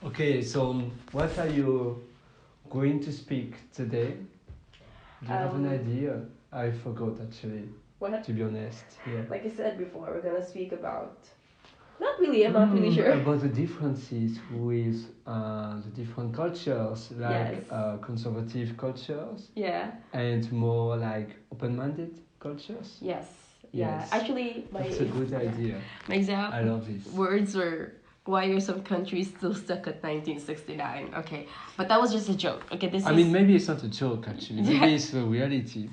Okay, so what are you going to speak today? Do you have an idea? I forgot actually, What? to be honest. Yeah. Like I said before, we're gonna speak about. Not really. I'm not really sure. About the differences with the different cultures, like Yes. conservative cultures Yeah. and more like open-minded cultures. Yes. Yeah. Yes. Actually, That's a good idea. my exact I love this. words were, "Why are some countries still stuck at 1969?" Okay, but that was just a joke. Okay, I mean, maybe it's not a joke actually. Yeah. Maybe it's the reality.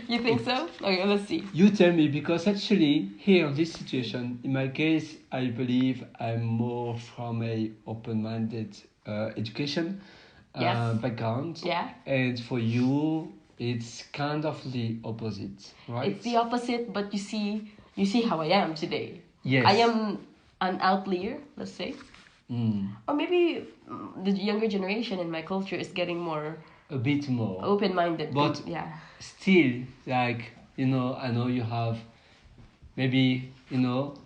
You think so? Okay, let's see. You tell me, because actually here in this situation, in my case, I believe I'm more from a open-minded education Yes. background. Yeah. And for you, it's kind of the opposite, right? It's the opposite, but you see how I am today. Yes. I am an outlier, let's say. Or maybe the younger generation in my culture is getting more a bit more open-minded. But yeah, still, like, I know you have maybe,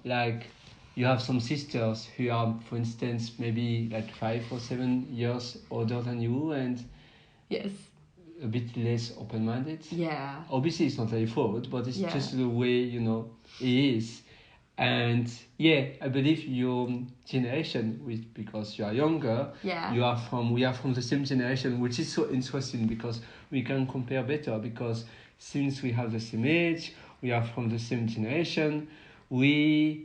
like, you have some sisters who are, for instance, maybe like 5 or 7 years older than you and yes, a bit less open-minded. Yeah. Obviously, it's not their fault, but it's Yeah. just the way, it is. And yeah, I believe your generation, because you are younger, Yeah. we are from the same generation, which is so interesting because we can compare better. Because since we have the same age, we are from the same generation, we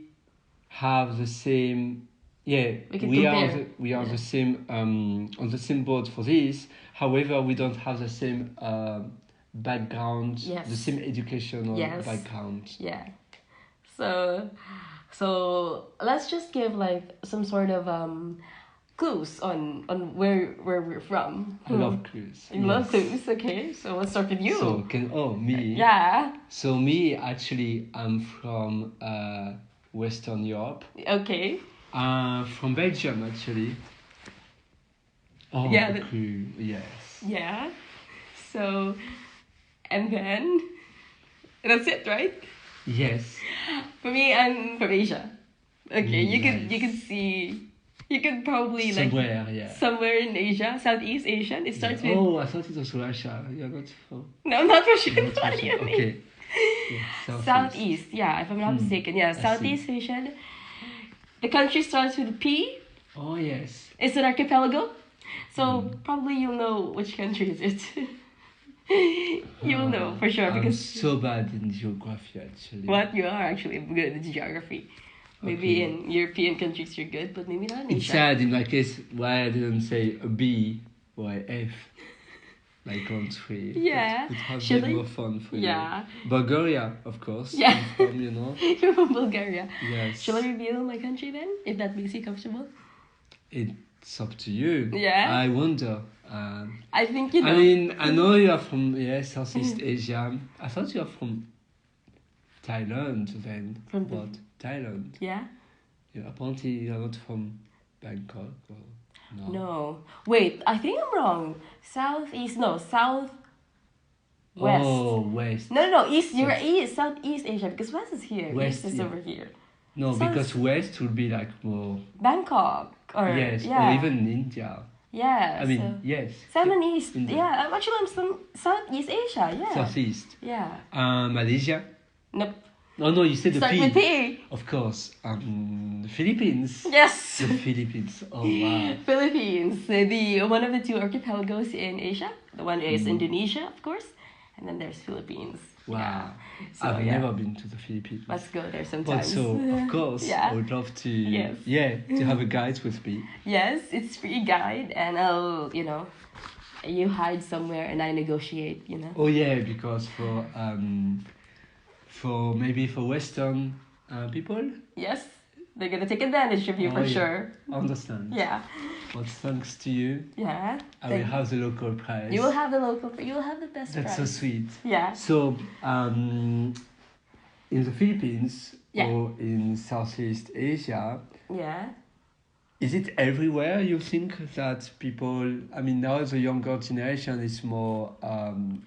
have the same. Yeah, we are the same on the same boat for this. However, we don't have the same background, Yes. the same educational Yes. background. Yeah. So let's just give like some sort of clues on where we're from. I love clues. You love clues, okay? So let's start with you. So me? Yeah. So me, actually, I'm from Western Europe. Okay. From Belgium, actually. Oh, Yeah, a clue. Yes. Yeah. So, and then that's it, right? Yes. For me, I'm from Asia. Okay, you Nice. can see, you could probably Somewhere, yeah. somewhere in Asia, Southeast Asian. It starts with Oh, I thought it was Russia. You're not from. no, not Russia. Not Russia. Okay. Yeah, Southeast. Yeah, if I'm not mistaken. Yeah, I see. Southeast Asian. The country starts with P. Oh yes. It's an archipelago. So probably you'll know which country is it. You'll know for sure I'm because so bad in geography, actually. what you are actually good in geography. Maybe Okay. in European countries you're good, but maybe not in It's Asia. sad in my case why I didn't say a B or a F, like country. Yeah. It would have Should been I? more fun for Yeah. you. Bulgaria, of course. Yeah. I'm from, You're from Bulgaria. Yes. Shall I reveal my country then, if that makes you comfortable? It's up to you. Yeah. I wonder. I think you know. I mean, I know you are from Southeast Asia. I thought you are from Thailand then. From but Thailand. Yeah. Yeah, apparently you're not from Bangkok. Or, no. No. Wait, I think I'm wrong. Southeast. No, south. West. Oh, west. No. East. You're Yes. East. Southeast Asia because West is here. West, East is yeah. over here. No, South- because west would be like more. Bangkok. Or Yes, yeah. or even India. Yeah. I mean, so, yes. South and East. India. Yeah. I'm from Southeast Asia. Yeah. Southeast. Yeah. Malaysia. Nope. No, you said the Start P. with P. Of course. Philippines. Yes. The Philippines. Oh wow. Philippines, the one of the two archipelagos in Asia. The one is Indonesia, of course, and then there's Philippines. Wow. Yeah. So, I've yeah. never been to the Philippines. Let's go there But sometimes. so, of course, Yeah. I would love to. Yes. Yeah, to have a guide with me. Yes, it's free guide, and I'll you hide somewhere and I negotiate. Oh yeah, because for maybe for Western people. Yes, they're gonna take advantage of you for yeah. sure. Understand. Yeah. But thanks to you, Yeah. I will have the local price. You will have the local. You will have the best That's price. so sweet. Yeah. So, in the Philippines Yeah. or in Southeast Asia, Yeah. is it everywhere you think that people, I mean, now the younger generation is more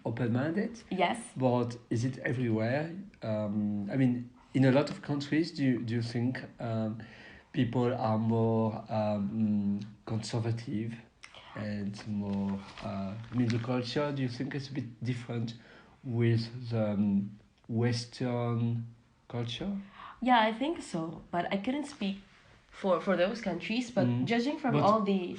open-minded, Yes. but is it everywhere? I mean, in a lot of countries, do you think people are more conservative and more middle culture. Do you think it's a bit different with the Western culture? Yeah, I think so, but I couldn't speak for those countries. But judging from all the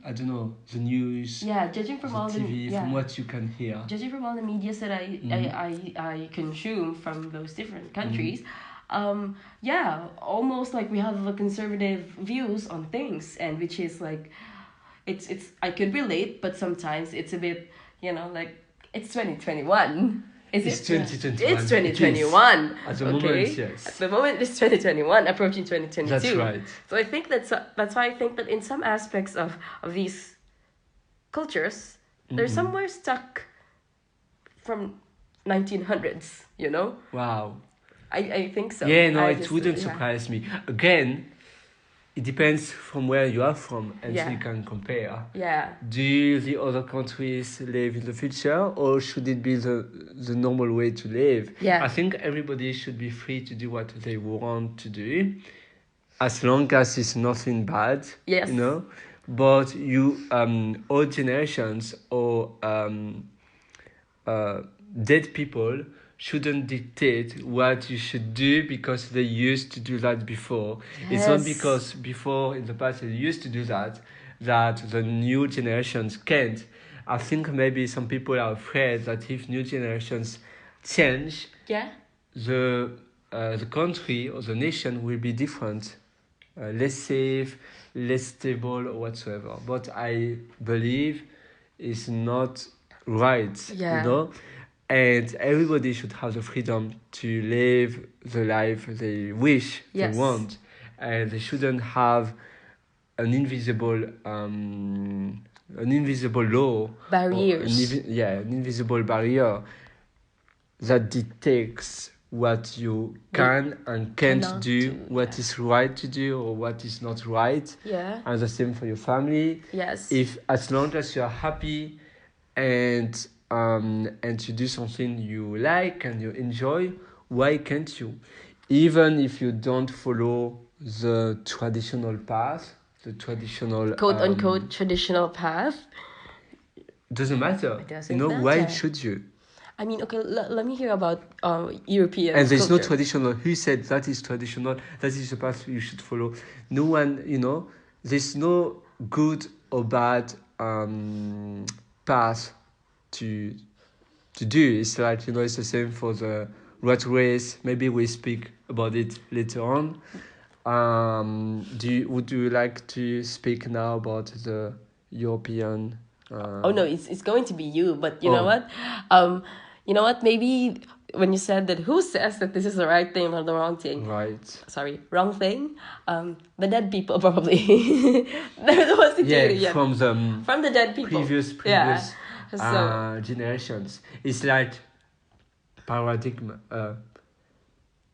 I don't know, the news, judging from the all TV, the from what you can hear, judging from all the medias that I consume from those different countries, almost like we have a conservative views on things, and which is like, it's I could relate, but sometimes it's a bit, like, it's 2021. It's 2021. It's 2021. At the moment, yes. At the moment, it's 2021, approaching 2022. That's right. So I think that's why I think that in some aspects of these cultures, they're somewhere stuck from 1900s. Wow. I think so. Yeah, no, it wouldn't surprise me. Again, it depends from where you are from, and so you can compare. Yeah. Do the other countries live in the future, or should it be the normal way to live? Yeah. I think everybody should be free to do what they want to do, as long as it's nothing bad. Yes. But old generations or dead people shouldn't dictate what you should do because they used to do that before. Yes. It's not because before in the past they used to do that the new generations can't. I think maybe some people are afraid that if new generations change, the country or the nation will be different, less safe, less stable or whatsoever. But I believe it's not right, And everybody should have the freedom to live the life they wish, they want. And they shouldn't have an invisible law. Barriers. An invisible barrier that dictates what you can and can't do, what is right to do or what is not right. Yeah. And the same for your family. Yes. If as long as you are happy and to do something you like and you enjoy, why can't you? Even if you don't follow the traditional path, the traditional quote-unquote traditional path. Doesn't matter. It doesn't matter. Why should you? I mean, okay, let me hear about European And there's culture. no traditional. Who said that is traditional? That is the path you should follow. No one, there's no good or bad path to do. It's like, it's the same for the rat race. Maybe we speak about it later on. Would you like to speak now about the European? Oh no, it's going to be you. But you know what? Maybe when you said that, who says that this is the right thing or the wrong thing? Right. Sorry, wrong thing. The dead people probably. They're the ones from the dead people. Previous generations. It's like paradigm.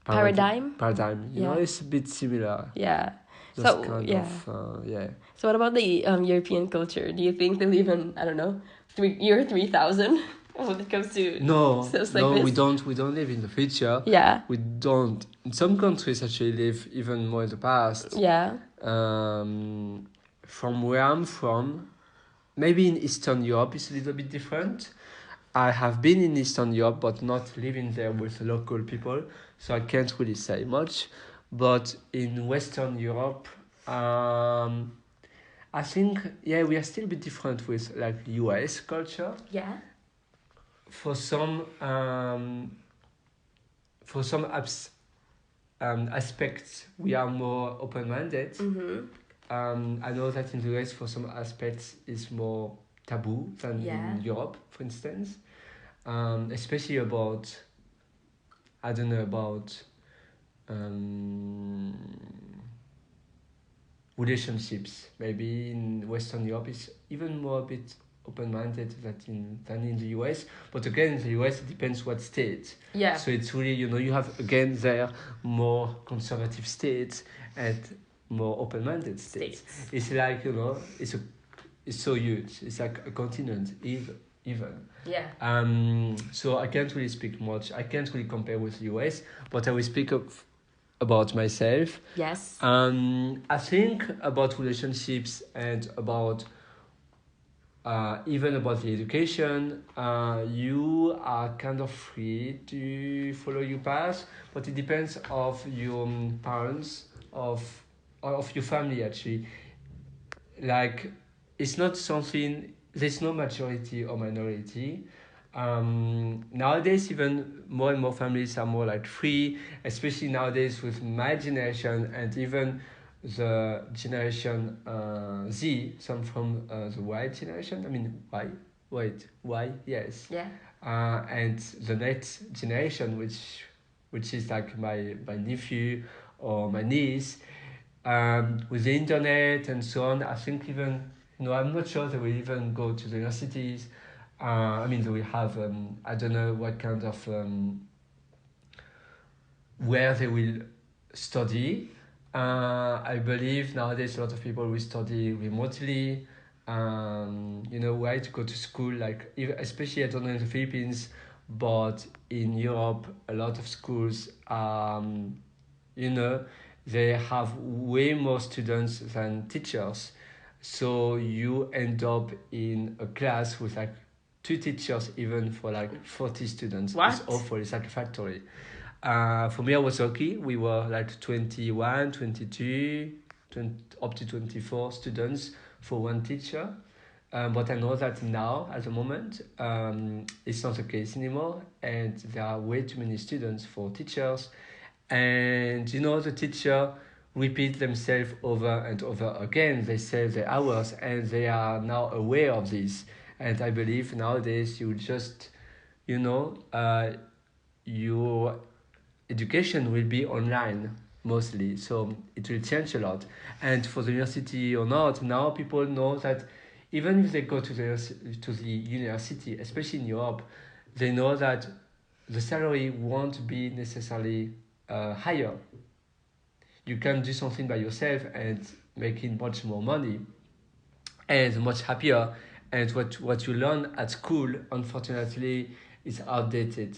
It's a bit similar. Yeah. So what about the European culture? Do you think they live in, I don't know, year 3000 when it comes to stuff like this? We don't live in the future. Yeah. We don't. In some countries actually live even more in the past. Yeah. From where I'm from, maybe in Eastern Europe it's a little bit different. I have been in Eastern Europe, but not living there with local people, so I can't really say much. But in Western Europe, I think, we are still a bit different with like US culture. Yeah. For some aspects, we are more open-minded. Mm-hmm. I know that in the US, for some aspects, it's more taboo than in Europe, for instance. Especially about, relationships. Maybe in Western Europe, it's even more a bit open-minded than in the US. But again, in the US, it depends what state. Yeah. So it's really, you have, again, there more conservative states and more open-minded states. It's like, it's so huge. It's like a continent, even. Yeah. So I can't really speak much. I can't really compare with the US, but I will speak about myself. Yes. I think about relationships and about even about the education, you are kind of free to follow your path, but it depends of your parents, of your family actually. Like, it's not something. There's no majority or minority. Nowadays, even more and more families are more like free, especially nowadays with my generation and even the generation Z, some from the Y generation. I mean, Y? Wait, Y? Yes. Yeah. And the next generation, which is like my nephew or my niece, with the internet and so on, I think even, I'm not sure they will even go to the universities. I mean, they will have, I don't know what kind of, where they will study. I believe nowadays a lot of people will study remotely. Why to go to school, like, especially I don't know in the Philippines, but in Europe, a lot of schools, you know, they have way more students than teachers. So you end up in a class with like two teachers, even for like 40 students. What? It's awful. It's like a factory. For me, I was lucky. We were like 21, 22, 20, up to 24 students for one teacher. But I know that now, at the moment, it's not the case anymore, and there are way too many students for teachers. And the teacher repeat themselves over and over again. They say the hours, and they are now aware of this. And I believe nowadays you just, your education will be online mostly, so it will change a lot. And for the university or not, now people know that even if they go to the university, especially in Europe, they know that the salary won't be necessarily higher. You can do something by yourself and making much more money and much happier. And what you learn at school, unfortunately, is outdated.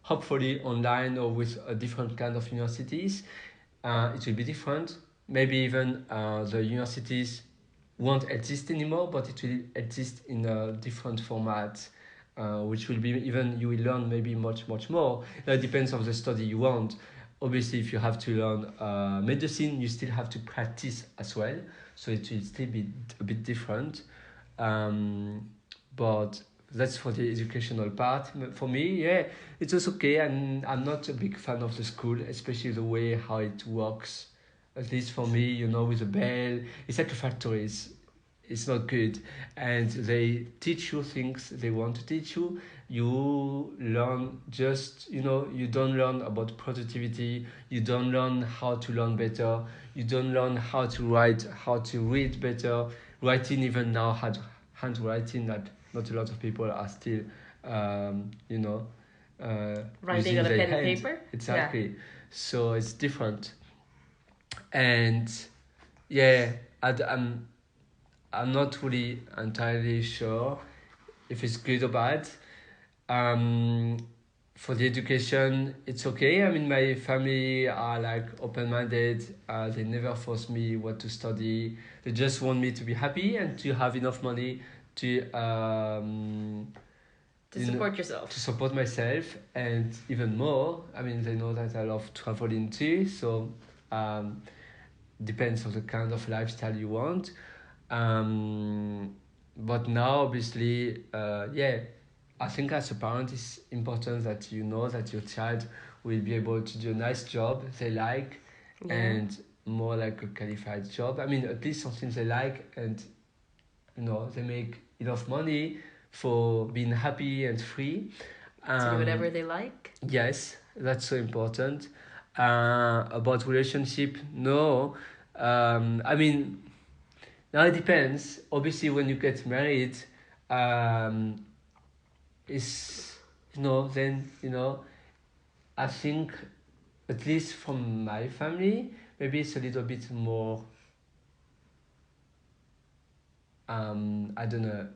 Hopefully, online or with a different kind of universities, it will be different. Maybe even the universities won't exist anymore, but it will exist in a different format, which will be even you will learn maybe much more. That depends on the study you want. Obviously, if you have to learn medicine, you still have to practice as well, so it will still be a bit different. But that's for the educational part. For me, yeah, it's just okay. And I'm not a big fan of the school, especially the way how it works. At least for me, with the bell, it's like a factory. It's not good, and they teach you things they want to teach you. You learn just, you don't learn about productivity. You don't learn how to learn better. You don't learn how to write, how to read better. Writing, even now, handwriting, that not a lot of people are still, Writing using on a their pen and hand. paper? Exactly. So it's different. And yeah, I'm not really entirely sure if it's good or bad. Um, for the education, it's okay. I mean, my family are like open-minded. They never force me what to study. They just want me to be happy and to have enough money to To support yourself. to support myself, and even more. I mean, they know that I love traveling too, so depends on the kind of lifestyle you want. But now, obviously, yeah, I think as a parent, it's important that you know that your child will be able to do a nice job they like, Yeah. and more like a qualified job. I mean, at least something they like, and they make enough money for being happy and free. To do whatever they like. Yes, that's so important. About relationship, no. I mean, now it depends. Obviously, when you get married, um, is then I think, at least from my family, maybe it's a little bit more. I don't know.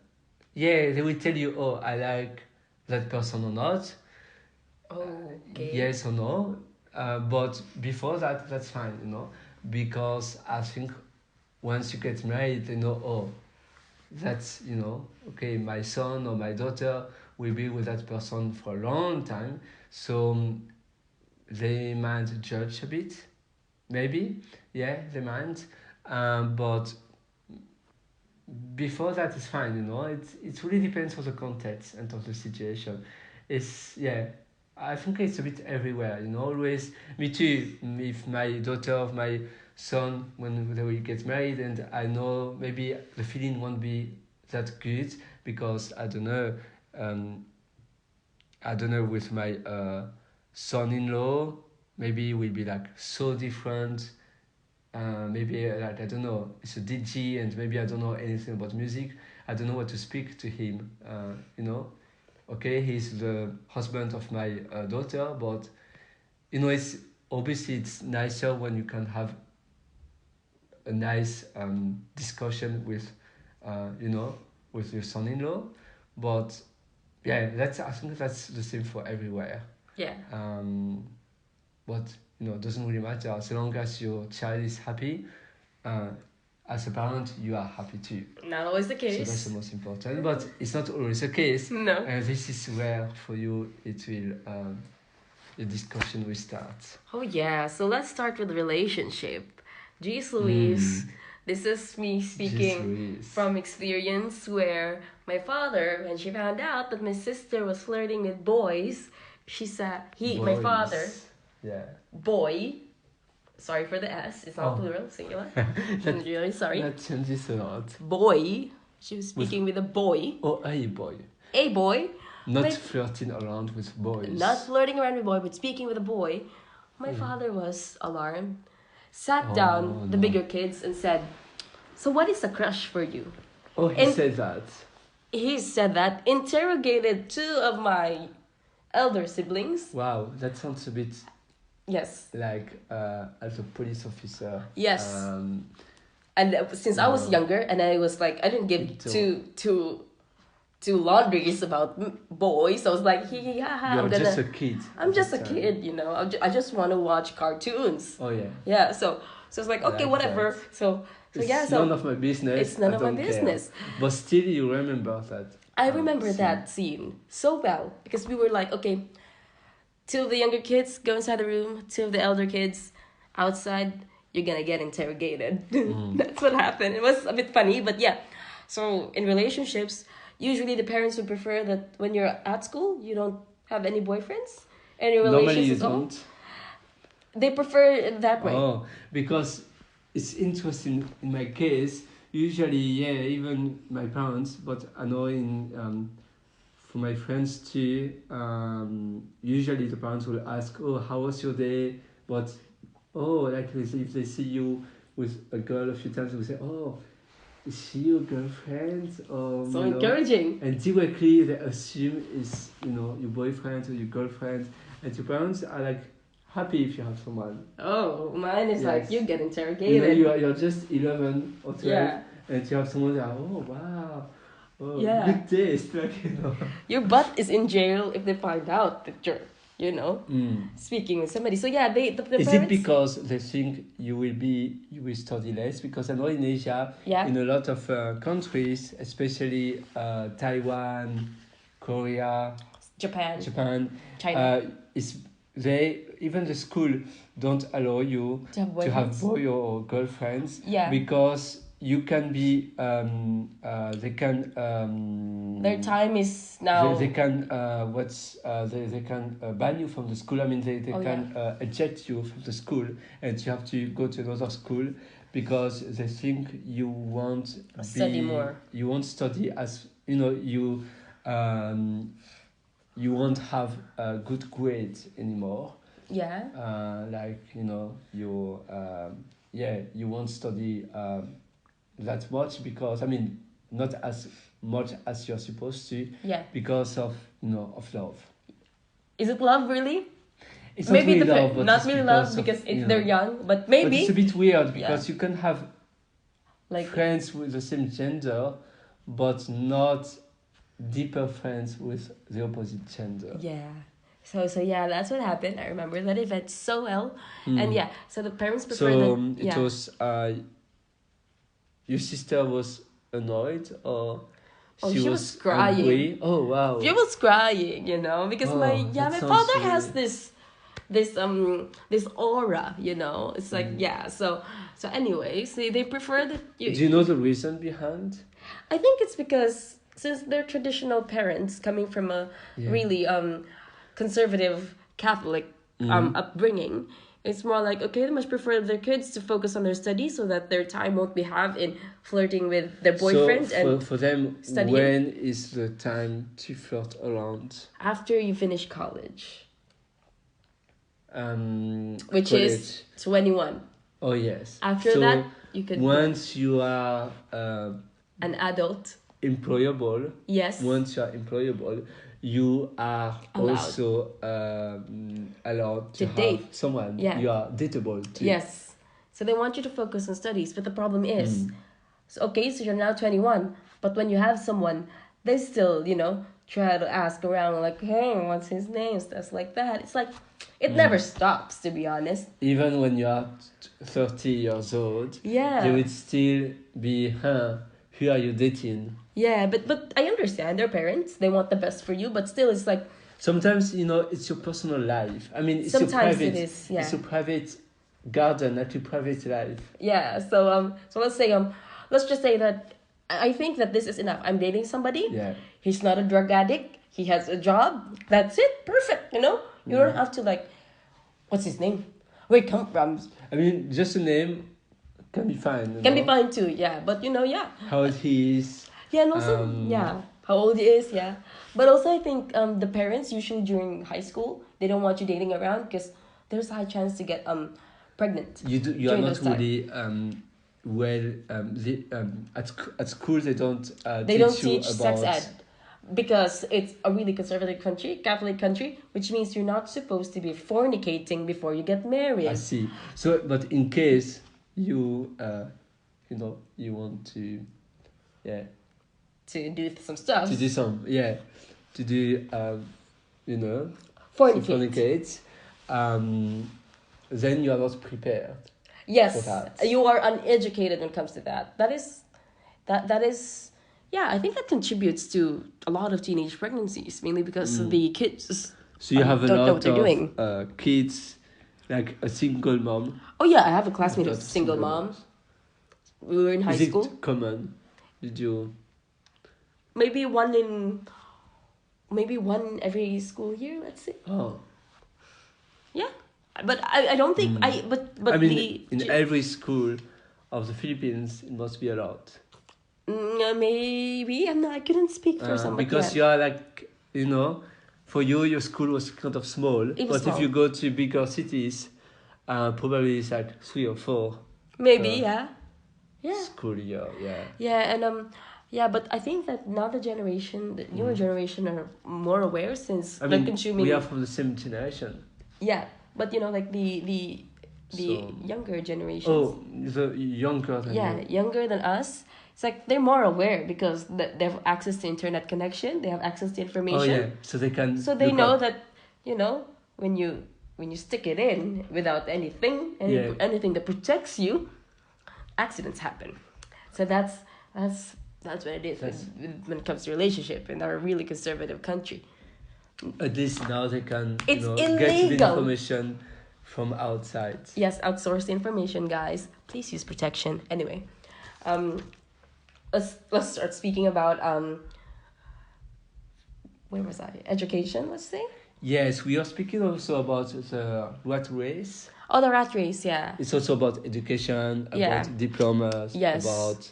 Yeah, they will tell you, oh, I like that person or not. Oh, okay. Yes or no. But before that, that's fine, because I think once you get married, oh, that's, okay, my son or my daughter will be with that person for a long time. So they might judge a bit, maybe. Yeah, they might. But before that is fine, it really depends on the context and on the situation. It's, yeah, I think it's a bit everywhere, always. Me too. If my daughter or my son, when they will get married, and I know maybe the feeling won't be that good, because um, I don't know, with my son-in-law, maybe it will be like so different. Maybe, like, I don't know, it's a DJ, and maybe I don't know anything about music. I don't know what to speak to him. Okay, he's the husband of my daughter, but it's obviously it's nicer when you can have a nice discussion with, with your son-in-law. But yeah, I think that's the same for everywhere. Yeah. But it doesn't really matter as long as your child is happy. Uh, as a parent, you are happy too. Not always the So that's case. the most important. But it's not always the case. No. And this is where for you it will the discussion will start. Oh yeah, so let's start with relationship. Jeez Louise, this is me speaking from experience, where my father, when she found out that my sister was flirting with boys, she said, my father, yeah, boy, sorry for the S, it's not plural, singular. I'm really sorry. That changes a lot. Boy, she was speaking with a boy. Oh, a boy. A boy. Not flirting around with boys. Not flirting around with boy, but speaking with a boy. My father was alarmed, sat down the bigger kids and said, "So what is a crush for you?" Oh, he said that. He said that, interrogated two of my elder siblings. Wow, that sounds a bit... Yes. Like as a police officer. Yes. And since I was younger, and I was like, I didn't give two laundries about boys. I was like, You're just a kid. I'm just a kid, I just want to watch cartoons. Oh yeah. Yeah. So it's like, okay, whatever. That. So it's none of my business. It's none of my business. But still, you remember that. I remember that scene so well, because we were like, okay, two of the younger kids go inside the room, two of the elder kids outside. You're gonna get interrogated. That's what happened. It was a bit funny, but yeah. So in relationships, usually the parents would prefer that when you're at school, you don't have any boyfriends, any relationships. Normally you don't. They prefer it that way. Oh, because it's interesting in my case. Usually, yeah, even my parents, but I know for my friends too, usually the parents will ask, "Oh, how was your day?" But like if they see you with a girl a few times, they will say, "Oh, is she your girlfriend?" Or, so encouraging. And directly they assume it's your boyfriend or your girlfriend, and your parents are like happy if you have someone. Oh, mine is like, you get interrogated. You're just 11 or 12, and you have someone that, oh wow, good taste, like Your butt is in jail if they find out that you're speaking with somebody. So yeah, the is parents... it because they think you will study less? Because I know in Asia, in a lot of countries, especially Taiwan, Korea, Japan, China, even the school don't allow you to have boy or girlfriends, because you can be they can their time is now they can they can ban you from the school. I mean they can eject you from the school, and you have to go to another school, because they think you won't study more. You won't study as you won't have a good grade anymore. You won't study that much, because not as much as you're supposed to, because of love. Is it love, really? It's maybe not really love, but not really love, because they're young, but maybe. But it's a bit weird, because you can have friends with the same gender, but not deeper friends with the opposite gender. So yeah, that's what happened. I remember that event so well. And yeah, so the parents prefer So that. it Yeah. was your sister was annoyed or Oh, she she was was crying. angry? Oh wow. She was crying, because my Oh, yeah, that my sounds father has really. this aura, It's like yeah. So anyways, they prefer that Do you know the reason behind? I think it's because since they're traditional parents coming from a Yeah. really conservative Catholic upbringing, it's more like okay, they must prefer their kids to focus on their studies so that their time won't be have in flirting with their boyfriend So for them, studying. when is the time to flirt around? After you finish college, which College. is 21. Oh yes. After so that, you could go. once you are An adult. employable, Yes. once you are employable, you are Allowed. also allowed to To have date. someone. Yeah. You are dateable too. Yes. So they want you to focus on studies, but the problem is, so you're now 21, but when you have someone, they still, try to ask around like, hey, what's his name? Stuff like that. It's like, it never stops, to be honest. Even when you are 30 years old, Yeah. they would still be, who are you dating? Yeah, but I understand their parents. They want the best for you, but still, it's like, Sometimes, it's your personal life. I mean, it's Sometimes your it private, is, yeah. it's your private garden, not your private life. yeah. So let's say let's just say that I think that this is enough. I'm dating somebody. Yeah. He's not a drug addict. He has a job. That's it. Perfect. You don't have to like, what's his name? Where he come from? I mean, just a name can be fine. Can be fine too. Yeah, but yeah. How old he is. Yeah, and also how old he is. Yeah, but also I think the parents usually during high school they don't want you dating around because there's a high chance to get pregnant. You are during not those time. really at school they don't They don't you teach about sex ed because it's a really conservative country, Catholic country, which means you're not supposed to be fornicating before you get married. I see. So, but in case you you want to, yeah, To do some stuff. to do some, yeah, to do to Fornicate. fornicate, then you are not prepared. Yes, for that. you are uneducated when it comes to that. That is, yeah. I think that contributes to a lot of teenage pregnancies, mainly because the kids. So you have a don't know lot what they're doing. of kids, like a single mom. Oh yeah, I have a classmate Lot who's of single single mom. moms. We were in high Is school. it common? Did you? Maybe one every school year. Let's say. Oh. Yeah, but I don't think but I mean, in every school of the Philippines, it must be allowed. Maybe I couldn't speak for somebody. Because you are like, for you, your school was kind of small. It was But if small. you go to bigger cities, probably it's like 3 or 4 Maybe yeah. school year. Yeah. Yeah, and yeah, but I think that now the newer generation are more aware since I they're mean, consuming. we are from the same generation. Yeah, but like the So- younger generations. Oh, the younger than Yeah, you. younger than us. It's like they're more aware because they have access to internet connection. They have access to information. Oh yeah, so they can. So they look know up. that when you stick it in without anything that protects you, accidents happen. So that's what it is when it comes to relationship in our really conservative country. At least now they can It's get the illegal. information from outside. Yes, outsource the information, guys. Please use protection. Anyway, let's start speaking about where was I? Education, let's say. Yes, we are speaking also about the rat race. Oh, the rat race, yeah. It's also about education, about Yeah. diplomas, Yes. about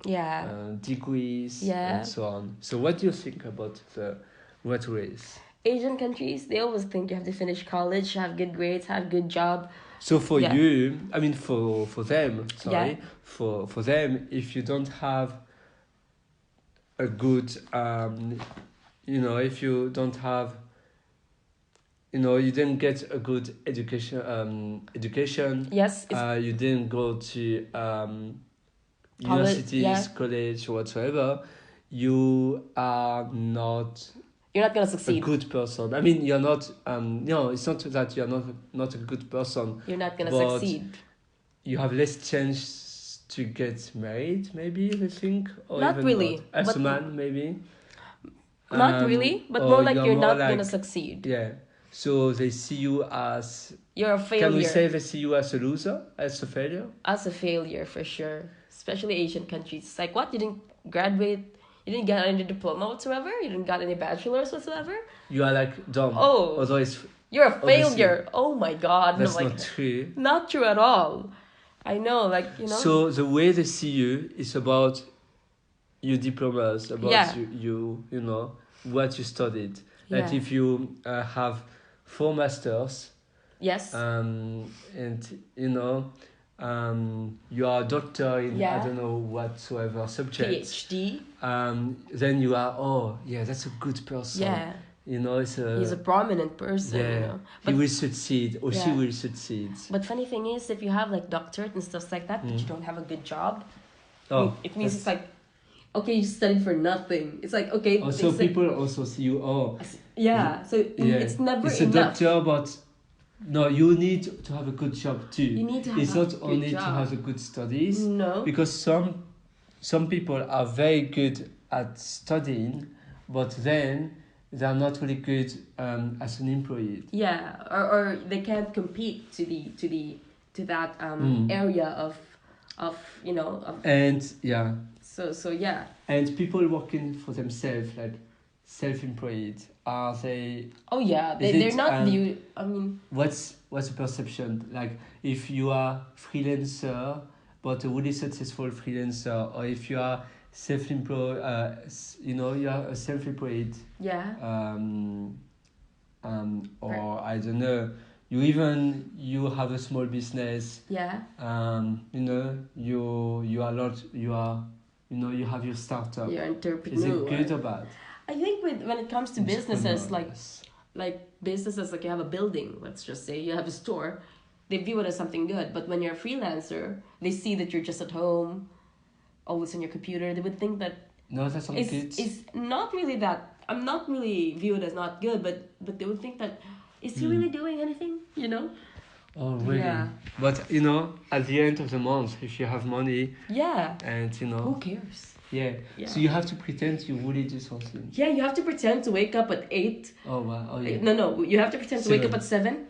Yeah. degrees, Yeah. and so on. So, what do you think about the rat race? Asian countries, they always think you have to finish college, have good grades, have good job. So for Yeah. you, I mean for them, sorry, Yeah. for them, if you don't have a good, if you don't have, you didn't get a good education. Yes, You didn't go to universities, yeah. college, or whatsoever. You are not you're not gonna a succeed. good person. I mean, you're not. No, it's not that you're not a good person. You're not gonna but succeed. You have less chance to get married, maybe, I think, or Not even really, not. As but- a man, maybe. Not really, but or more like you're more not like- gonna succeed. Yeah. So they see you as. You're a failure. Can we say they see you as a loser, as a failure? As a failure for sure, especially Asian countries. It's like, what, you didn't graduate, you didn't get any diploma whatsoever, you didn't got any bachelors whatsoever, You are like dumb. Oh. Although it's you're a Obviously. failure. Oh my god. that's No, not like, true. not true at all. I know, like, you know. So the way they see you is about your diplomas, about Yeah. you know what you studied. Like Yeah. if you have 4 masters, Yes. and you know, you are a doctor in Yeah. I don't know whatsoever subject. PhD. Then you are that's a good person. Yeah. You know, it's a He's a prominent person, yeah. you know. He But will succeed or she Yeah. will succeed. but funny thing is, if you have like doctorate and stuff like that, but you don't have a good job, Oh, it means it's like, okay, you studied for nothing. It's like, okay, also they say- people also see you. Oh, yeah. So yeah. it's never It's a enough. doctor, but no, you need to have a good job too. You need to have It's a not good only to job. have a good studies. No. Because some people are very good at studying, but then they are not really good as an employee. Yeah, or they can't compete to that area of you know of, And yeah, so yeah. and people working for themselves, like self-employed, are they? Oh yeah, Is they're it, not viewed. I mean, What's the perception? Like if you are freelancer, but a really successful freelancer, or if you are self-employed, you are a self-employed, yeah, or I don't know, you have a small business, yeah, you have your startup. you're an Is it entrepreneur. good or bad? I think when it comes to businesses, Entrepreneur, like businesses, like you have a building, let's just say you have a store, they view it as something good. But when you're a freelancer, they see that you're just at home, always on your computer. They would think that No, that's not good. it's not really that. I'm not really viewed as not good, but they would think that, is he really doing anything? You know? Oh, really? Yeah. But at the end of the month, if you have money Yeah. and Who cares? yeah, Yeah. so you have to pretend you really do something. Yeah, you have to pretend to wake up at 8. Oh wow! Oh yeah. No, you have to pretend to wake up 7. at 7,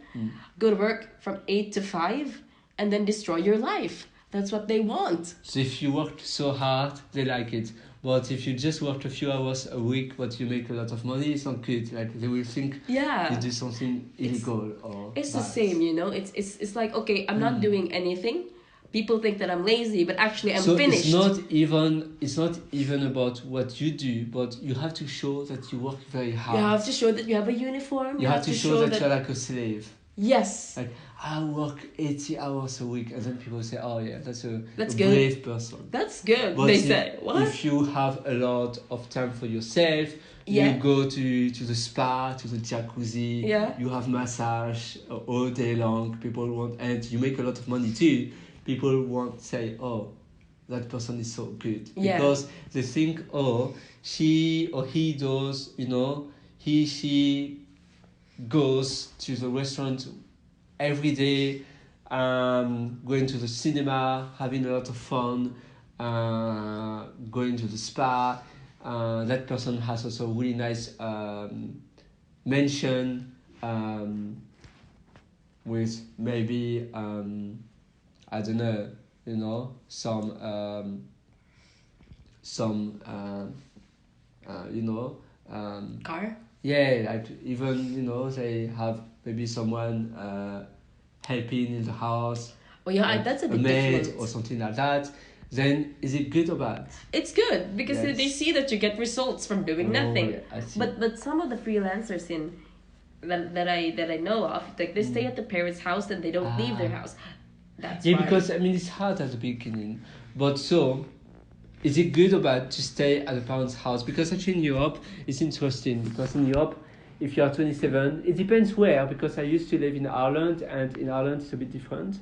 go to work from 8 to 5, and then destroy your life. That's what they want. So if you work so hard, they like it. But if you just work a few hours a week, but you make a lot of money, it's not good. Like they will think Yeah. you do something illegal or. It's the bad. same, you know. It's like, okay, I'm not doing anything. People think that I'm lazy, but actually I'm So finished. it's not even about what you do, but you have to show that you work very hard. You have to show that you have a uniform. You have to show that you're like a slave. Yes. Like I work 80 hours a week, and then people say, "Oh yeah, that's a That's a good. brave person." That's good. But They if, say, what? if you have a lot of time for yourself, Yeah. you go to the spa, to the jacuzzi, Yeah. you have massage all day long. People want, and you make a lot of money too. People won't say, "Oh, that person is so good," Yeah. because they think, "Oh, she or he does, she goes to the restaurant every day, going to the cinema, having a lot of fun, going to the spa. That person has also really nice mansion with maybe I don't know, Car? yeah, like even they have maybe someone helping in the house, Oh yeah, like that's a a bit maid different. or something like that. Then is it good or bad? It's good because Yes. they see that you get results from doing nothing. yeah, I see. But some of the freelancers that I know of, like they stay at the parents' house and they don't leave their house. That's Yeah, why. because I mean it's hard at the beginning, but so is it good or bad to stay at the parents' house? Because actually in Europe it's interesting because in Europe, if you are 27, it depends where. Because I used to live in Ireland, and in Ireland it's a bit different.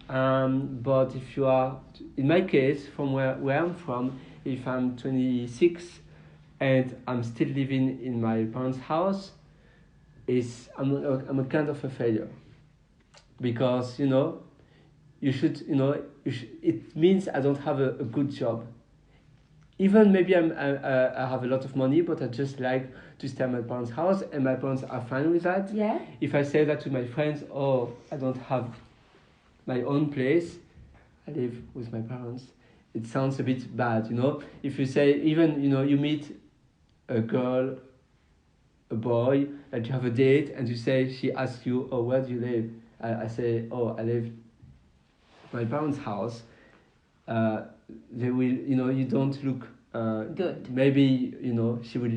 But if you are, in my case, from where I'm from, if I'm 26 and I'm still living in my parents' house, I'm a kind of a failure, because it means I don't have a good job. Even maybe I have a lot of money, but I just like to stay at my parents' house, and my parents are fine with that. Yeah. If I say that to my friends, oh, I don't have my own place, I live with my parents, it sounds a bit bad, If you say, even, you meet a girl, a boy, that you have a date, and you say, she asks you, oh, where do you live? I say, oh, I live at my parents' house. They will, you don't look Good. Maybe, she will,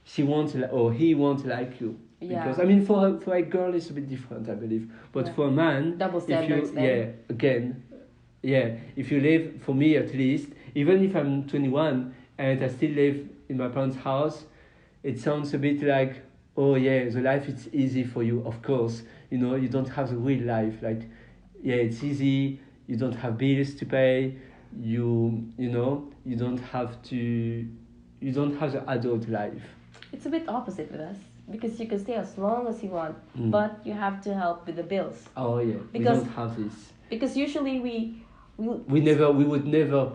she won't, or he won't like you. Yeah. Because, I mean, for a girl, it's a bit different, I believe. But for a man, double standards then. if you live, for me at least, even if I'm 21 and I still live in my parents' house, it sounds a bit like, oh yeah, the life is easy for you, of course. You don't have the real life. Like, yeah, it's easy. You don't have bills to pay. You don't have the adult life. It's a bit opposite with us, because you can stay as long as you want, but you have to help with the bills. Oh yeah, because, we don't have this. Because usually we would never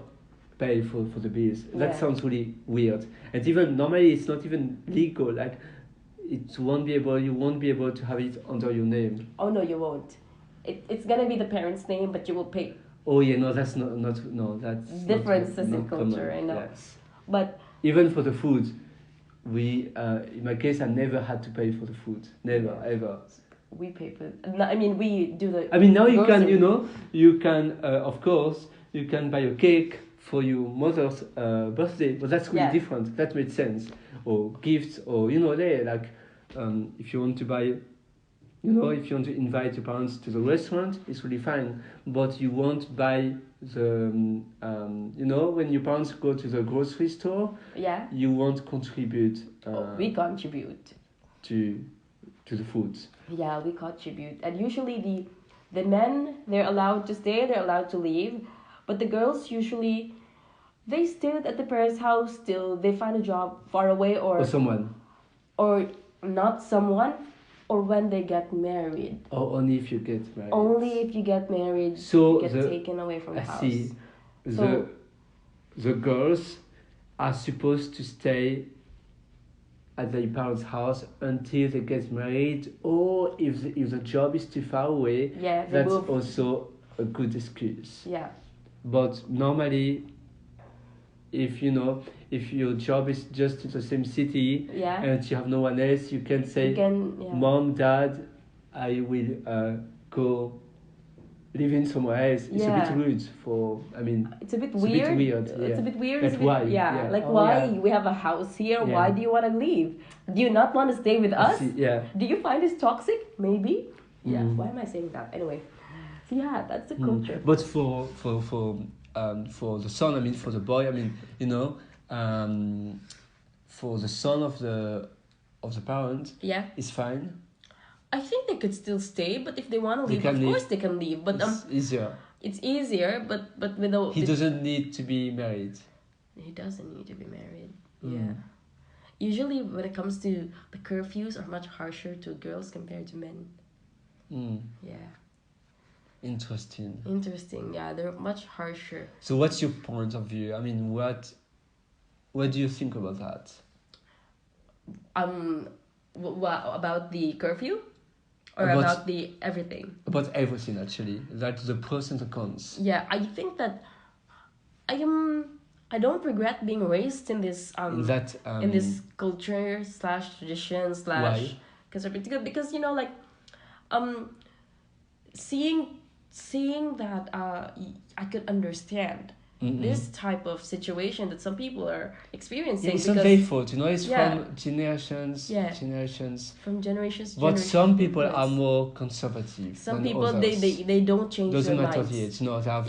pay for the bills. That sounds really weird. And even normally it's not even legal. Like, you won't be able to have it under your name. Oh no, you won't. It's gonna be the parents' name, but you will pay. Oh yeah, no, that's not that's differences not in culture, I know. Yes. But even for the food, in my case, I never had to pay for the food. Never, ever. We pay for. I mean, we do the. I mean, now you can, of course, you can buy a cake for your mother's birthday, but that's really different. That makes sense. Or gifts, or if you want to buy, if you want to invite your parents to the restaurant, it's really fine. But you won't buy the, when your parents go to the grocery store, you won't contribute. We contribute to the foods. Yeah, we contribute, and usually the men, they're allowed to stay, they're allowed to leave, but the girls usually they stay at the parents' house till they find a job far away, or someone, or not someone, or when they get married. Oh, only if you get married. Only if you get married, so you get taken away from the house. See. The girls are supposed to stay at their parents' house until they get married, or if the job is too far away, that's also a good excuse. Yeah. But normally, if your job is just in the same city, and you have no one else, you can say, Mom, Dad, I will go living somewhere else. It's a bit rude it's a bit weird. It's a bit weird. Like why? Why? We have a house here. Yeah. Why do you want to leave? Do you not want to stay with us? Yeah. Do you find this toxic? Maybe. Yeah. Why am I saying that? Anyway. So yeah, that's the culture. But for the son, for the boy, for the son of the parent, it's fine. I think they could still stay, but if they want to leave, of course they can leave. But it's easier. It's easier, but without. He doesn't need to be married. He doesn't need to be married. Yeah. Usually, when it comes to the curfews, are much harsher to girls compared to men. Yeah. Interesting. Yeah, they're much harsher. So, what's your point of view? What do you think about that? About the curfew? Or about the everything? About everything, actually. Like the pros and the cons. Yeah, I think that I don't regret being raised in this in this culture / tradition / Why? Conservative, because seeing that I could understand this type of situation that some people are experiencing. It's not their fault, it's from generations. From generations. But some people are more conservative. Some people others. they don't change Doesn't their matter minds. yet. No, they have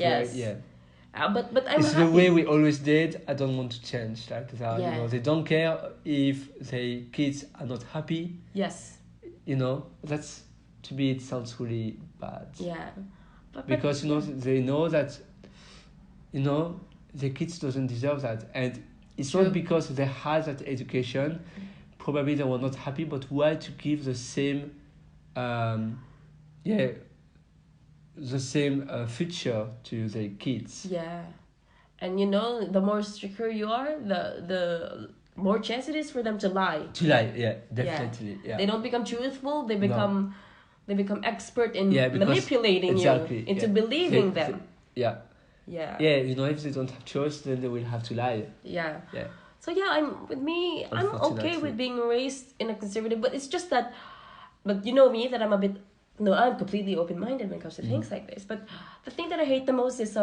but I'm it's happy. The way we always did. I don't want to change like that. They don't care if their kids are not happy. Yes. That's, to me, it sounds really bad. Yeah. Because they know that the kids doesn't deserve that, and It's True. not because they had that education. Probably they were not happy, but why to give the same, yeah, the same future to their kids? Yeah. And you know, the more stricter you are, the more chance it is for them to lie. To lie, yeah, definitely, yeah. They don't become truthful. They No. become expert in Yeah, because- manipulating exactly, you into yeah. believing They- them. Yeah, Yeah. yeah. You know, if they don't have choice, then they will have to lie. Yeah. Yeah. So yeah, I'm okay Unfortunately. with being raised in a conservative, but it's just that, but you know me that I'm a bit, no, I'm completely open minded when it comes to things like this. But the thing that I hate the most is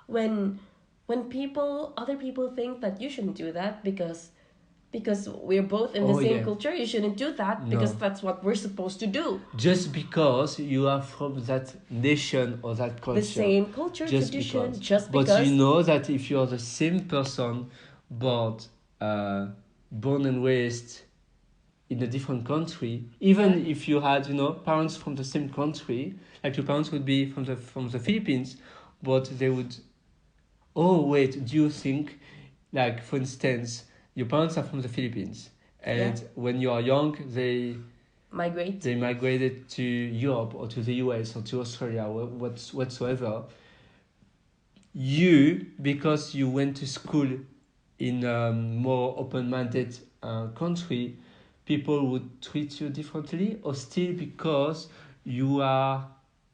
when other people think that you shouldn't do that because we're both in the Oh, same yeah. culture, you shouldn't do that because No. that's what we're supposed to do. Just because you are from that nation or that culture. The same culture, tradition, just because. But you know that if you are the same person, but born and raised in a different country, even if you had, you know, parents from the same country, like your parents would be from the Philippines, but they would, oh wait, do you think, like for instance, your parents are from the Philippines, and when you are young, they migrated to Europe or to the US or to Australia, whatsoever. You, because you went to school in a more open-minded country, people would treat you differently, or still because you are,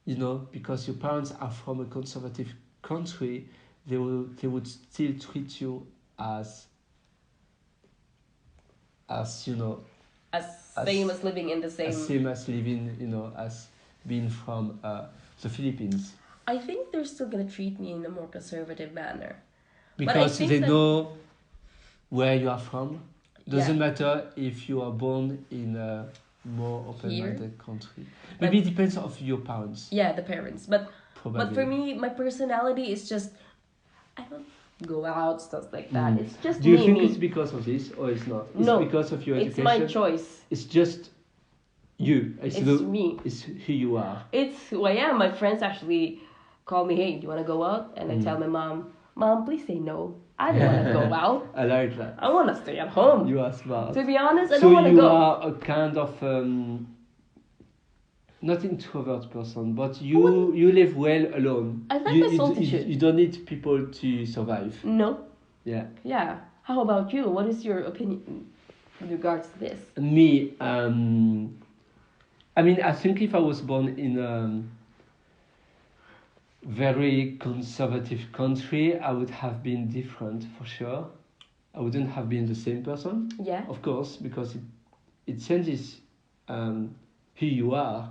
you know, because your parents are from a conservative country, they would still treat you as you know, as same as living in the same. same as living, you know, as being from the Philippines. I think they're still gonna treat me in a more conservative manner. Because think they that- know where you are from. Doesn't Yeah. matter if you are born in a more open-minded country. But- Maybe it depends of your parents. Yeah, the parents. But Probably. for me, my personality is just, I don't go out, stuff like that. It's just Do you me. think me. it's because of this or it's not? It's No, because of your It's education? my choice. It's just you. It's me. It's who you are. It's who I am. My friends actually call me, hey, do you want to go out? And I tell my mom, please say no. I don't want to go out. I like that. I want to stay at home. You are smart. To be honest, I So don't want to you go. are a kind of not introvert person, but you live well alone. I like you, my solitude. You don't need people to survive. No. Yeah. Yeah. How about you? What is your opinion in regards to this? Me, I mean, I think if I was born in a very conservative country, I would have been different for sure. I wouldn't have been the same person. Yeah. Of course, because it changes who you are.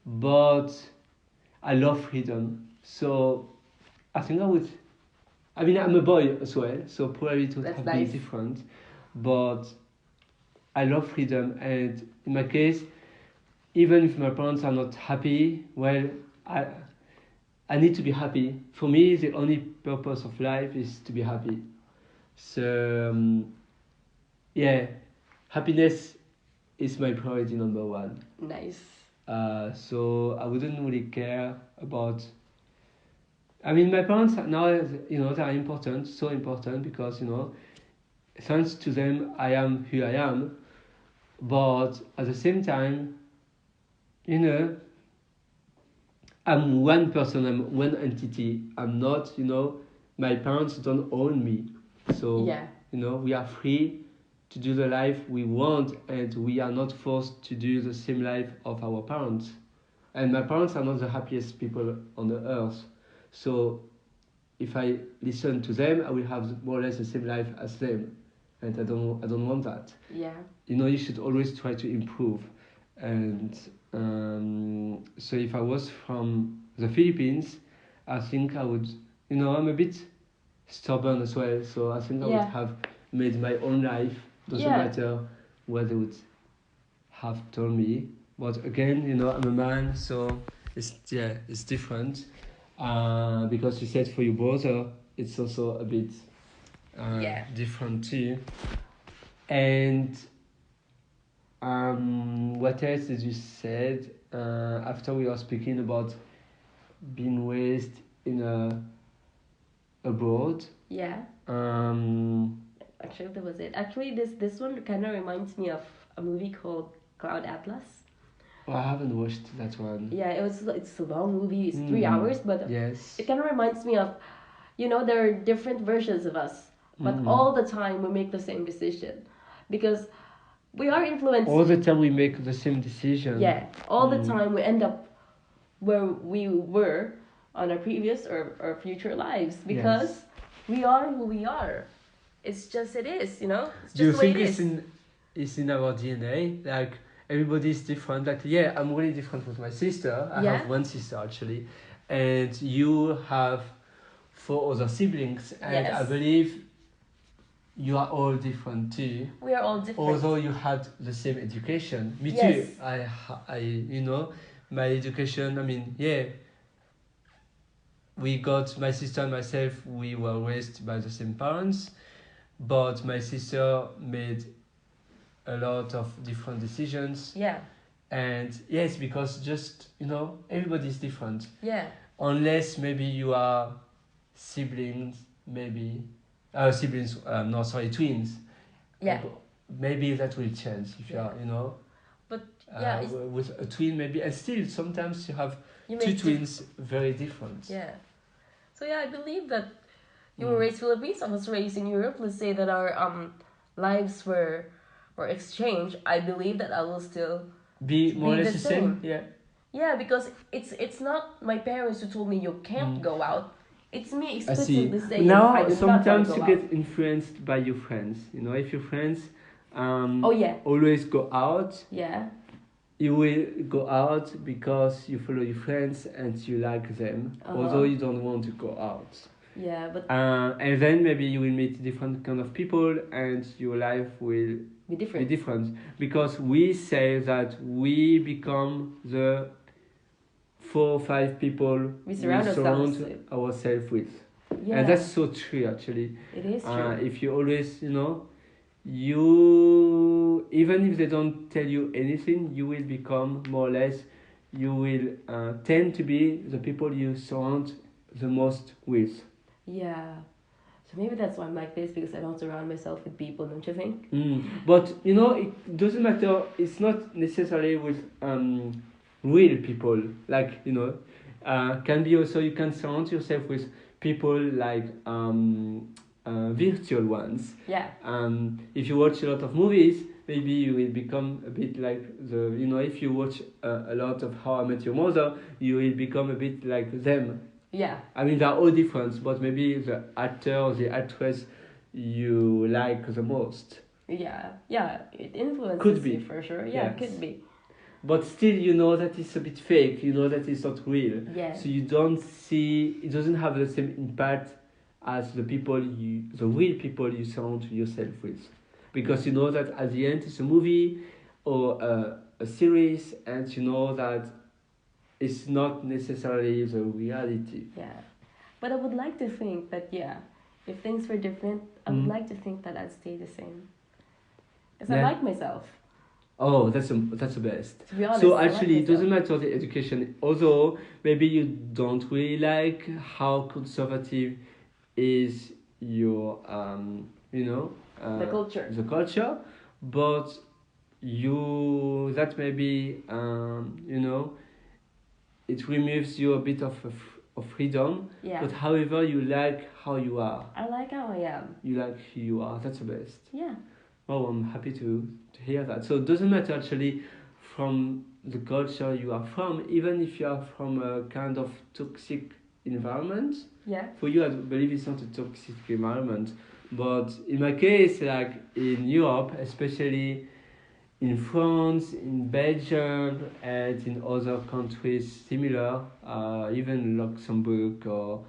But I love freedom. So I think I would. I mean, I'm a boy as well, so probably it would That's have nice. been different. But I love freedom, and in my case, even if my parents are not happy, well, I need to be happy. For me, the only purpose of life is to be happy. So, yeah, happiness is my priority number one. Nice. So I wouldn't really care about. I mean, my parents now, you know, they are important, so important because, you know, thanks to them, I am who I am. But at the same time, you know, I'm one person, I'm one entity. I'm not, you know, my parents don't own me. So, Yeah. you know, we are free to do the life we want, and we are not forced to do the same life of our parents. And my parents are not the happiest people on the earth. So if I listen to them, I will have more or less the same life as them. And I don't want that. Yeah. You know, you should always try to improve. And so if I was from the Philippines, I think I would, you know, I'm a bit stubborn as well. So I think I would have made my own life. Doesn't matter what they would have told me. But again, you know, I'm a man, so it's different. Because you said for your brother, it's also a bit different too. And what else did you said after we were speaking about being raised in abroad? Yeah. Actually, that was it. Actually, this one kind of reminds me of a movie called Cloud Atlas. Oh, I haven't watched that one. Yeah, it's a long movie. It's 3 hours, but yes. it kind of reminds me of, there are different versions of us, but all the time we make the same decision, because we are influenced. All the time we make the same decision. Yeah, all the time we end up where we were on our previous or future lives, because we are who we are. It's just it is, It's just Do you the way think it is. it's in our DNA? Like everybody's different. Like I'm really different with my sister. I have one sister actually, and you have 4 other siblings, and I believe you are all different too. We are all different. Although you had the same education. Me too. I my education. I mean, we got, my sister and myself, we were raised by the same parents, but my sister made a lot of different decisions. Yeah. And yes, because just, everybody's different. Yeah. Unless maybe you are siblings, maybe. Twins. Yeah. Maybe that will change if you are, But with a twin maybe, and still sometimes you have two twins very different. Yeah. So I believe that you were raised Philippines. I was raised in Europe. Let's say that our lives were exchanged. I believe that I will still be more or less the same. Yeah. Yeah, because it's not my parents who told me you can't go out. It's me explicitly saying now I do sometimes not you go get influenced by your friends. If your friends always go out, you will go out because you follow your friends and you like them, although you don't want to go out. Yeah, but and then maybe you will meet different kind of people and your life will be different. Because we say that we become the 4 or 5 people we surround ourselves with. Yeah. And that's so true actually. It is true. If you always, you, even if they don't tell you anything, you will become more or less, you will tend to be the people you surround the most with. Yeah. So maybe that's why I'm like this, because I don't surround myself with people, don't you think? But, it doesn't matter, it's not necessarily with real people, like, can be also, you can surround yourself with people like virtual ones. Yeah. If you watch a lot of movies, maybe you will become a bit like if you watch a lot of How I Met Your Mother, you will become a bit like them. Yeah. I mean, they're all different, but maybe the actor or the actress you like the most. Yeah, it influences could be. You for sure. Yeah, yes. Could be. But still, that it's a bit fake. That it's not real. Yeah. So you don't see. It doesn't have the same impact as the real people you surround yourself with, because you know that at the end it's a movie or a series, and you know that it's not necessarily the reality. Yeah, but I would like to think that if things were different, I would like to think that I'd stay the same, because I like myself. Oh, that's the best. To be honest, so actually, it doesn't matter the education. Although maybe you don't really like how conservative is your the culture, but that maybe it removes you a bit of freedom. Yeah. But however, you like how you are. I like how I am. You like who you are. That's the best. Yeah. Oh, I'm happy to hear that. So it doesn't matter actually from the culture you are from, even if you are from a kind of toxic environment. Yeah. For you, I believe it's not a toxic environment. But in my case, like in Europe, especially in France, in Belgium, and in other countries similar, even Luxembourg or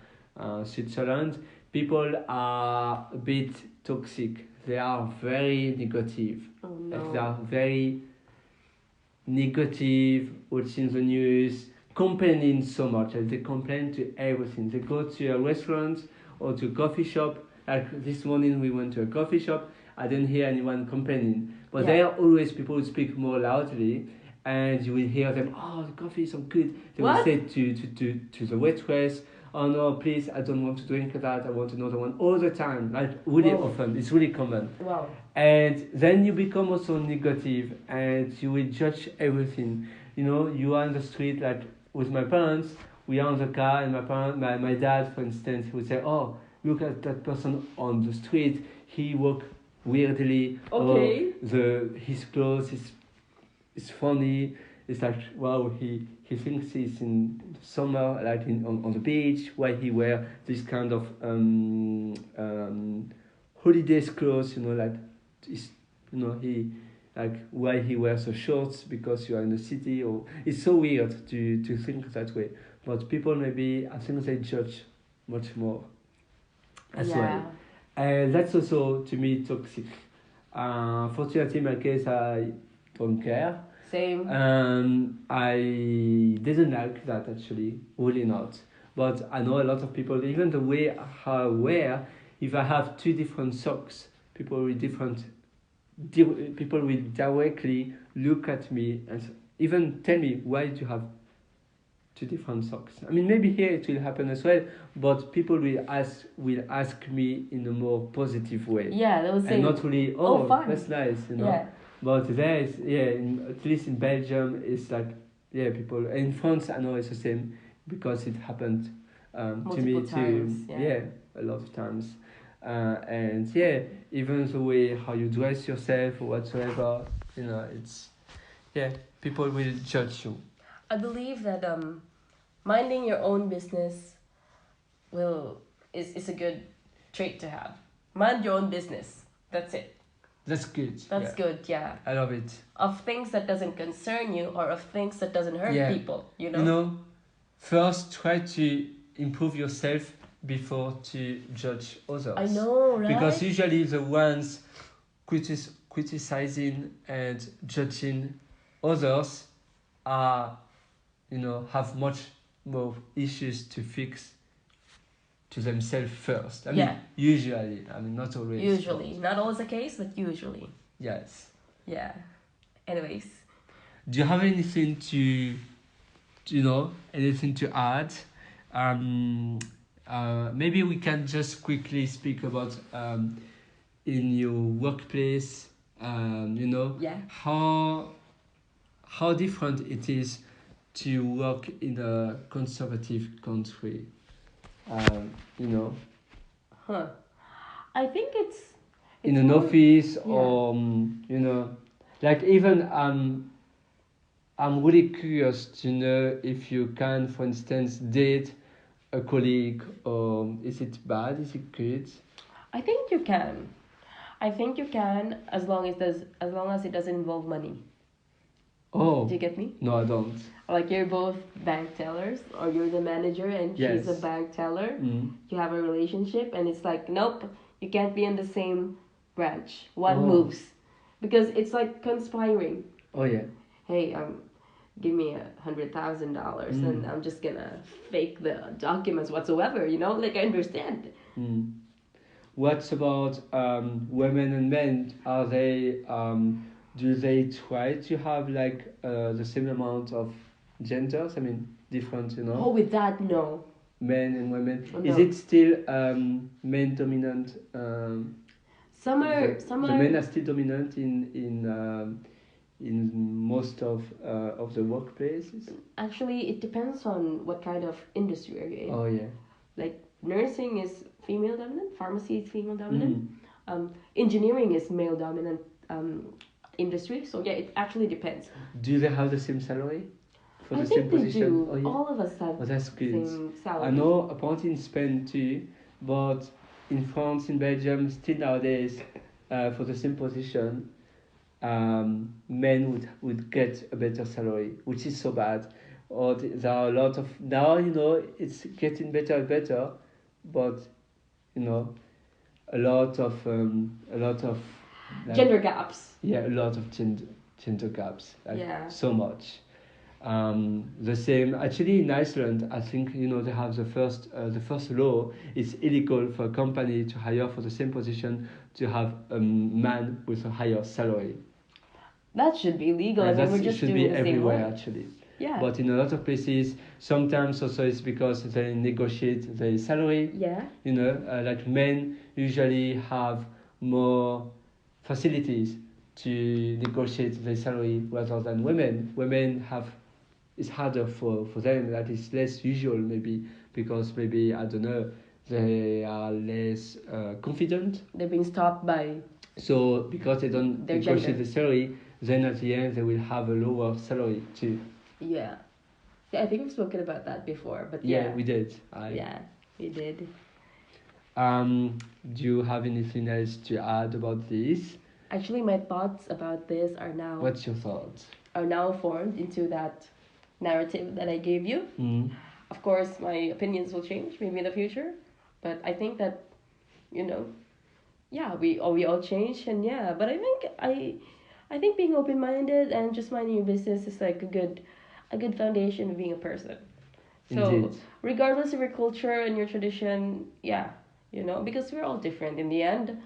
Switzerland, people are a bit toxic. They are very negative. Oh no. Like they are very negative, watching the news, complaining so much. Like they complain to everything. They go to a restaurant or to a coffee shop. Like this morning we went to a coffee shop. I didn't hear anyone complaining. But there are always people who speak more loudly, and you will hear them, oh, the coffee is so good. They will say to the waitress oh no, please, I don't want to drink that, I want another one, all the time, like really Wow. often. It's really common. Wow. And then you become also negative and you will judge everything. You know, you are on the street, like with my parents, we are in the car, and my dad, for instance, would say, oh, look at that person on the street, he walk weirdly, Okay. or his clothes is funny. It's like, wow, he thinks he's in summer, like on the beach, why he wear this kind of holidays clothes, you know, like, it's, you know, he, like, why he wears the shorts because you are in the city, or it's so weird to think that way. But people maybe, I think they judge much more as well. And that's also, to me, toxic. Fortunately, in my case, I don't care. Same. I didn't like that, actually, really not. But I know a lot of people, even the way how I wear, if I have two different socks, people will directly look at me and even tell me, why do you have two different socks? I mean, maybe here it will happen as well, but people will ask me in a more positive way. Yeah, they will say, and not really, fun. That's nice, you know. Yeah. But there is, at least in Belgium, it's like, people. In France, I know it's the same because it happened to me Multiple times, too. yeah. A lot of times. And even the way how you dress yourself or whatsoever, you know, it's, people will judge you. I believe that minding your own business is a good trait to have. Mind your own business. That's it. That's good. That's good, yeah. I love it. Of things that doesn't concern you or of things that doesn't hurt people, you know? You know, first try to improve yourself before to judge others. I know, right? Because usually the ones criticizing and judging others are, you know, have much more issues to fix to themselves first. I mean, usually. I mean, not always. Usually. Not always the case, but usually. Yes. Yeah. Anyways. Do you have anything anything to add? Maybe we can just quickly speak about in your workplace, how different it is to work in a conservative country. I think it's in an office, or like, even I'm really curious to know if you can, for instance, date a colleague, or is it bad? Is it good? I think you can. As long as it doesn't involve money. Oh. Do you get me? No, I don't. Like, you're both bank tellers, or you're the manager and she's a bank teller. You have a relationship, and it's like, nope, you can't be in the same branch. One moves, because it's like conspiring. Oh yeah. Hey, give me $100,000, and I'm just gonna fake the documents whatsoever. You know, like, I understand. What about women and men? Are they do they try to have like the same amount of genders? I mean, different, you know? Oh, with that, no. Men and women. No. Is it still men dominant? Some are. The men are still dominant in most of the workplaces. Actually, it depends on what kind of industry are you in. Oh yeah. Like, nursing is female dominant, pharmacy is female dominant, engineering is male dominant industry. So it actually depends. Do they have the same salary for the same position? Do. Oh, yeah. All of us have that's good. same salary. I know apparently in Spain too, but in France, in Belgium, still nowadays, for the same position, men would get a better salary, which is so bad. Or there are a lot of, now, you know, it's getting better and better, but, you know, a lot of like, gender gaps. Yeah, a lot of gender gaps. Like, so much. The same actually in Iceland. I think, you know, they have the first law. It's illegal for a company to hire for the same position to have a man with a higher salary. That should be legal. That we're just should doing be the everywhere same way. actually. Yeah. But in a lot of places, sometimes also it's because they negotiate their salary. Yeah. You know, like men usually have more facilities to negotiate their salary rather than women. Women have, it's harder for them, that is less usual maybe, because maybe, I don't know, they are less confident. They're being stopped by So because they don't their negotiate gender. the salary, then at the end they will have a lower salary too. Yeah. Yeah, I think we've spoken about that before, but Yeah, yeah. we did. Yeah, we did. Do you have anything else to add about this? Actually, my thoughts about this What's your thoughts? are now formed into that narrative that I gave you. Mm. Of course, my opinions will change maybe in the future, but I think that, you know, yeah, we all change, and yeah, but I think being open minded and just minding your business is like a good foundation of being a person. So Indeed. regardless of your culture and your tradition, yeah, you know, because we're all different in the end.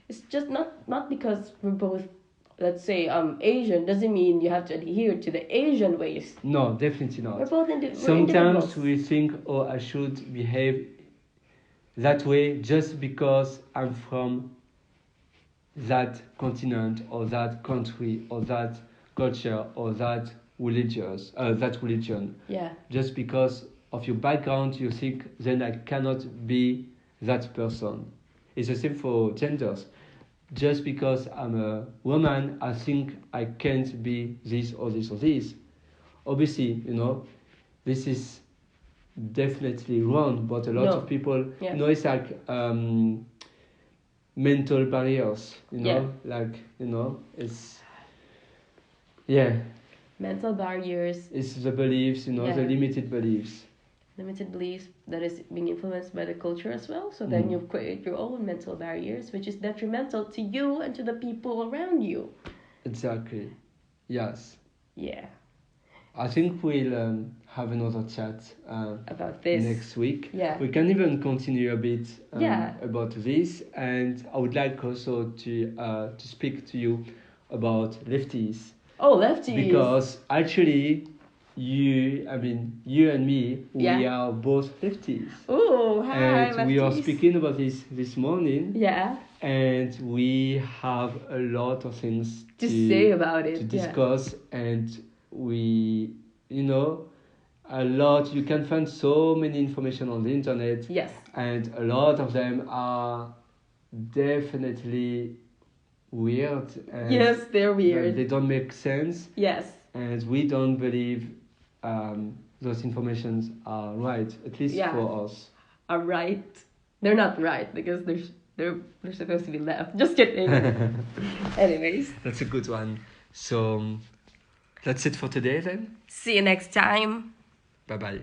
It's just not because we're both, let's say, Asian doesn't mean you have to adhere to the Asian ways. No, definitely We're not. both we're Sometimes individuals. we think, oh, I should behave that way just because I'm from that continent or that country or that culture or that religion. Yeah. Just because of your background, you think then I cannot be that person. It's the same for genders. Just because I'm a woman, I think I can't be this or this or this. Obviously, you know, this is definitely wrong, but a lot No. of people, Yeah. you know, it's like mental barriers, you know, Yeah. like, you know, it's, yeah, Mental barriers, it's the beliefs, you know, the Yeah. limited beliefs. limited beliefs that is being influenced by the culture as well. So then Mm. you create your own mental barriers, which is detrimental to you and to the people around you. Exactly. Yes. Yeah. I think we'll have another chat About this. next week. Yeah. We can even continue a bit Yeah. about this, and I would like also to speak to you about lefties, Oh, lefties. because actually you and me, we Yeah. are both lefties, Oh, hi, and we are lefties. speaking about this morning, Yeah. and we have a lot of things To say about it. to Yeah. discuss, and we, you know, a lot, you can find so many information on the internet, Yes. and a lot of them are definitely weird, and Yes, they're weird. they don't make sense, Yes. and we don't believe those informations are right, at least Yeah. for us. Are right. They're not right because they're supposed to be left. Just kidding. Anyways. That's a good one. So that's it for today then. See you next time. Bye bye.